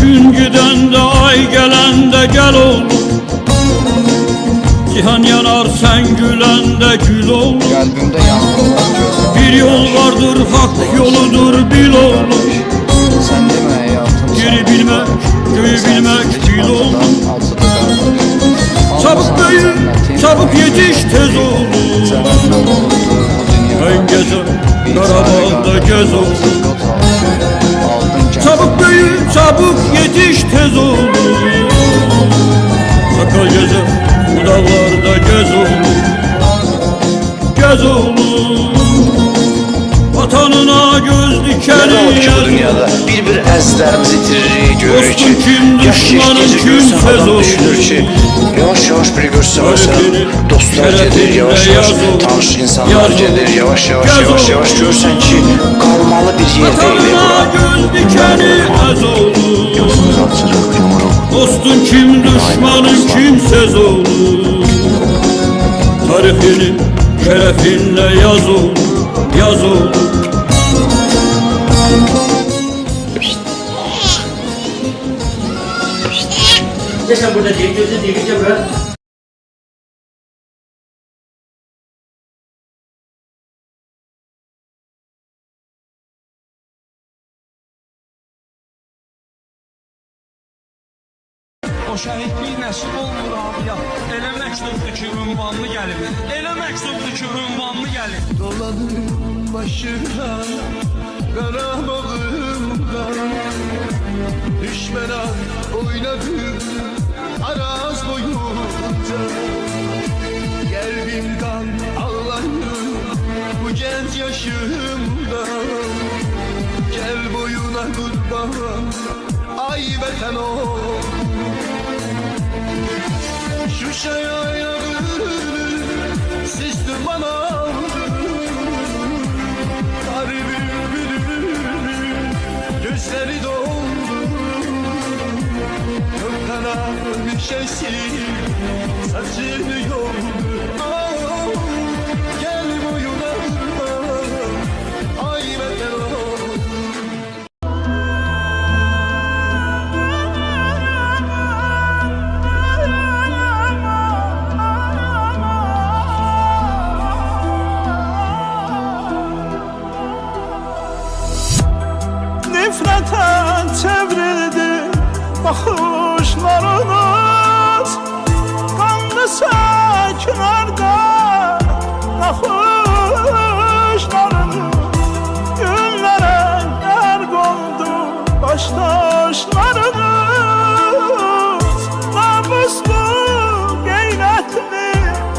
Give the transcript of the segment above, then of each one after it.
Gün gidende ay gelende gel oğlum, cihan yanar sen gülende gül oğlum. Kalbimde yangınlar gözüm. Bir yol vardır hak yoludur bil oğlum. Sen deme hayatım. Yeri bilmek, göğü bilmek bil oğlum. Çabuk büyü, çabuk yetiş tez oğlum. Ben gezer, Karabağ'da gez oğlum. Çabuk büyü, çabuk yetiş tez oğlum. Sakal gezer, bu dağlarda gez oğlum. Gez oğlum. Vatanına göz dikeni Şu dünyada bir əzizlərimizi itiririk, görürük ki, yaş geçdikcə görürsən, adam düşünür ki, yavaş-yavaş bir görsə məsələn, dostlar gedir, yavaş-yavaş tanış insanlar gedir, yavaş-yavaş görürsən ki, qalmalı bir yer deyil bura. Gözünüz açırıq, yumuruq. Dostun kim, düşmanın kimsez olur. Tarixini şerefinle yaz olur, yaz olur. Ne sen burada değilce bırak. O şəhidlik nəsib olmur abiya. Elə məktubdur ki, ünvanlı gəlib. Elə məktubdur ki, ünvanlı gəlib. Dolanım başına, Qarabağımda. Düşmana oynadım Araz boyunca. Kalbimden ağlarım bu genç yaşımda. Gel boyuna kurban, ay vatan ol. Şuşa'ya ayağını sistim bana Kar bülbülü gözleri doldu Gökdana bir şeysi saçını yoldu Gel boyuna kurban, ay vatan ol. Nefrete çevrildi bakışlarınız, kanlı sökülerde nakışlarınız. Günlere yer kondu baş taşlarınız, namuslu gayretli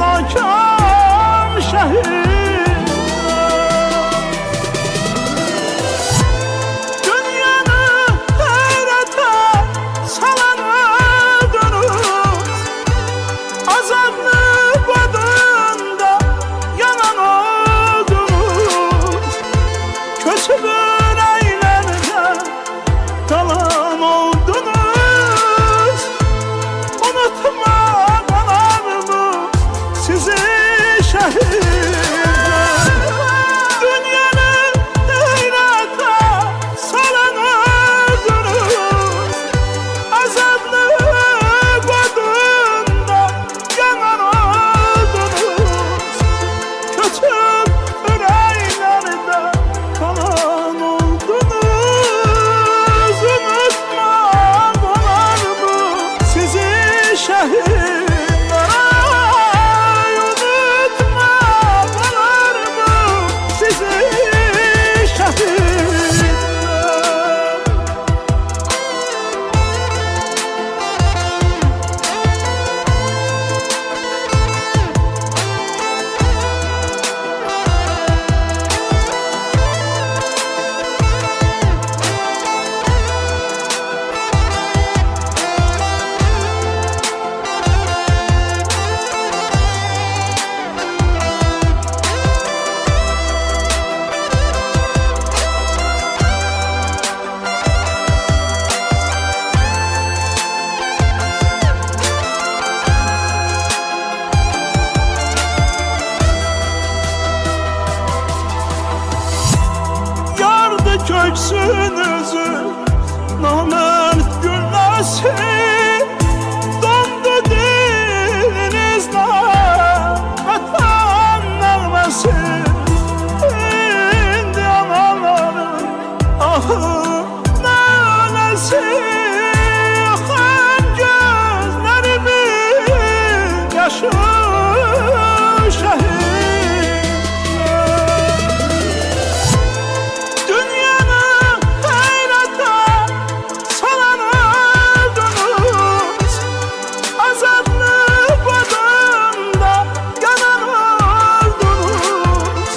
nakam şehit. Dünyanı heyrete salana dönür, köksün özü namert gülləsi dondu dilinizdə vətən nəğməsi indi anaların ahı nələsi axan gözlərimin yaşı şəhid dünyanı heyrətə salan öldünüz azadlıq odunda yanan öldünüz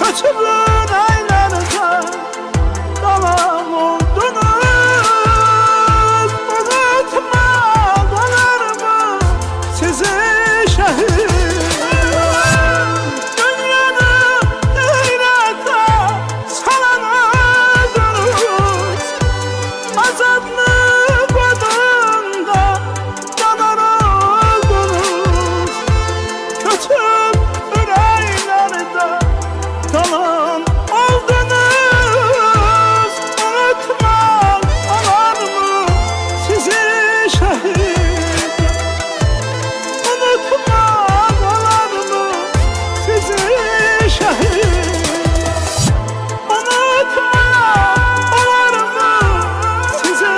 köçübün əylərinizə qalan oldunuz unutmaq olarmı sizi şəhid dünyanı heyrətə salan öldünüz azadlıq odunda yanan öldünüz köçüb ürəklərdə kalan oldunuz unutmaq olarmı sizi şəhid unutmaq olarmı sizi şəhid unutmaq olarmı sizi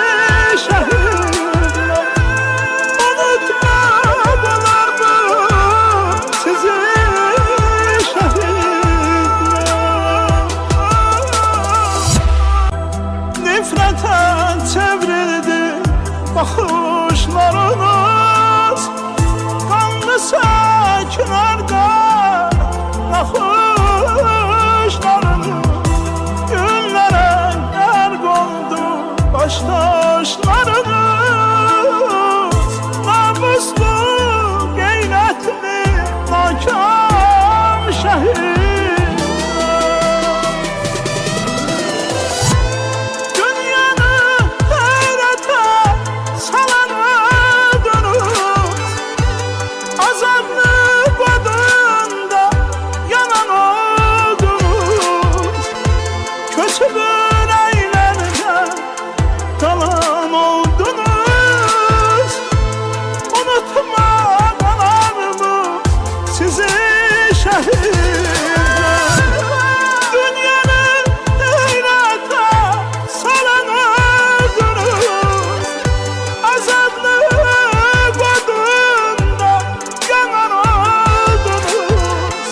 şəhid unutmaq olarmı sizi şəhid nifrətə çevrildi baxışlarınız qanlı sakinlərdə naxışlarınız günlərə ər qoldu baş taşlarınız namuslu qeyrətli nakam şəhid dünyanı heyrətə salan öldünüz azadlıq odunda yanan öldünüz köçübün əylərinizə qalan oldunuz unutmaq olarmı sizi şəhid dünyanı heyrətə salan öldünüz azadlıq odunda yanan öldünüz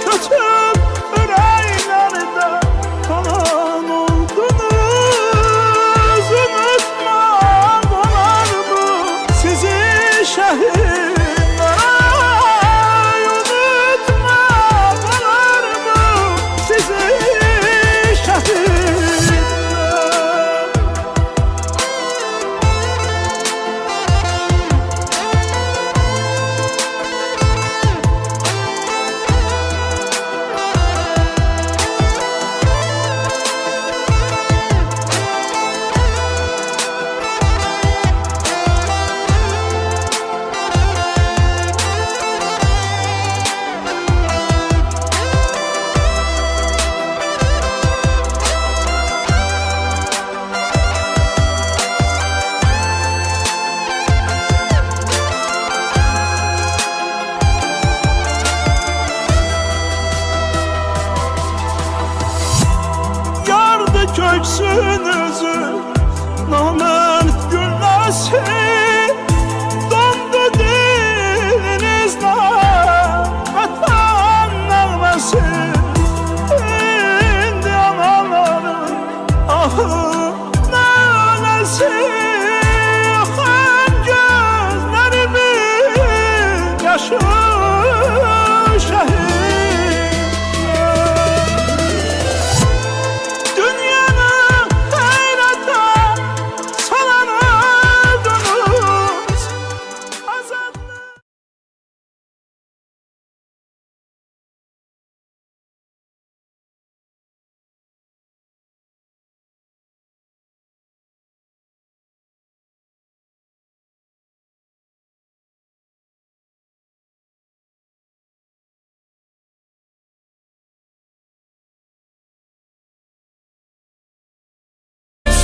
köçüb ürəklərdə kalan oldunuz unutmaq olarmı sizi şəhid ay unutmaq olarmı sizi şəhid yardı köksün özü namert gülləsi dondu dilinizdə vətən nəğməsi indi anaların ahı nələsi axan gözlərimin yaşı şəhid dünyanı heyrətə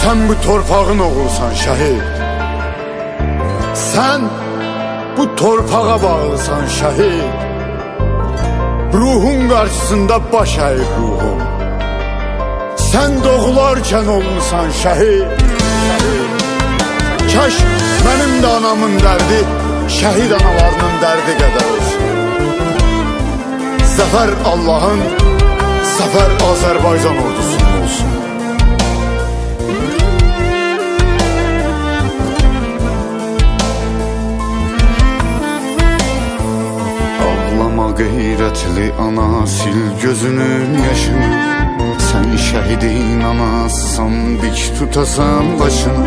Sen bu torpağın oğlusan şəhid. Sen bu torpağa bağlısan şəhid. Ruhun qarşısında baş əyib ruhum. Sen doğularkən olmusan şəhid. Kaş benim de anamın derdi şəhid analarının derdi qədər olsun. Zəfər Allah'ın, zəfər Azərbaycan ordusunun olsun. Ağlama qeyrətli ana, sil gözünün yaşını. Sen şəhidin anasısan, dik tutasan başını.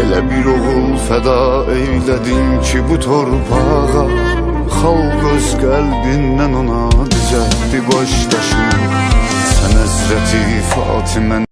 Elə bir oğul fəda eyledin ki bu torpağa. Xalq öz qəlbindən ona düzəltdi baş daşını. Sən Həzrəti Fatimən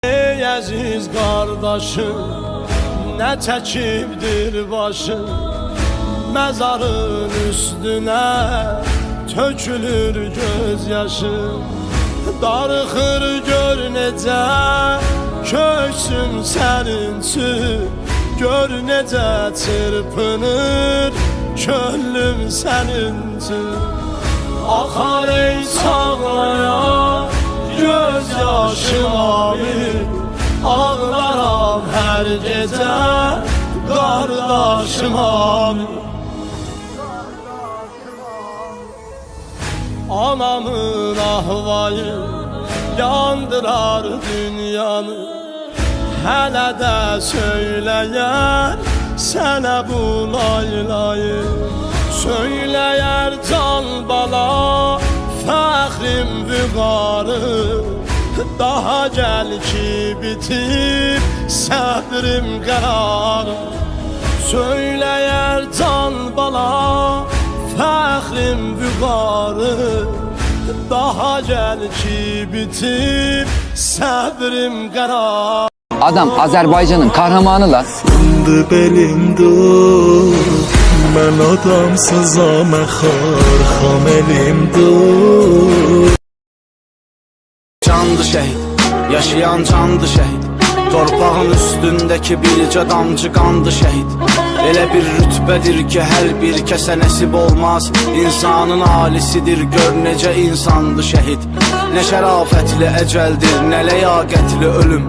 Ey əziz qardaşım, nə çəkibdir başım. Məzarın üstünə tökülür gözyaşım. Darıxır gör necə köksüm sənin üçün. Gör necə çırpınır könlüm sənin üçün. Axar ey çağlayan gözyaşım abi, ağlaram her gece kardeşim abi. Anamın ahvayı yandırar dünyanı. Hələ də söyləyər sənə bu laylayı. Söyləyər can bala fəxrim vüqarı. Daha gel ki bitip səbrim qərarı. Söyləyər can bala fəxrim vüqarı. Daha gel ki bitip səbrim qərarı. Adam Azerbaycan'ın kahramanı lan. Sındı belim dur, ben adamsızam xarxam elim dur. Candı şəhid, yaşayan candı şəhid. Torpağın üstündəki bircə damcı qandı şəhid. Elə bir rütbədir ki hər bir kəsə nəsib olmaz. İnsanın alisidir, gör necə insandı şəhid. Nə şərafətli əcəldir, nə ləyaqətli ölüm.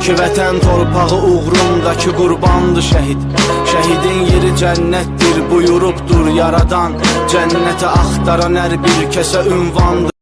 Ki vətən torpağı uğrundakı qurbandı şəhid. Şəhidin yeri cənnətdir, buyurubdur yaradan. Cənnəti axtaran hər bir kəsə ünvandır.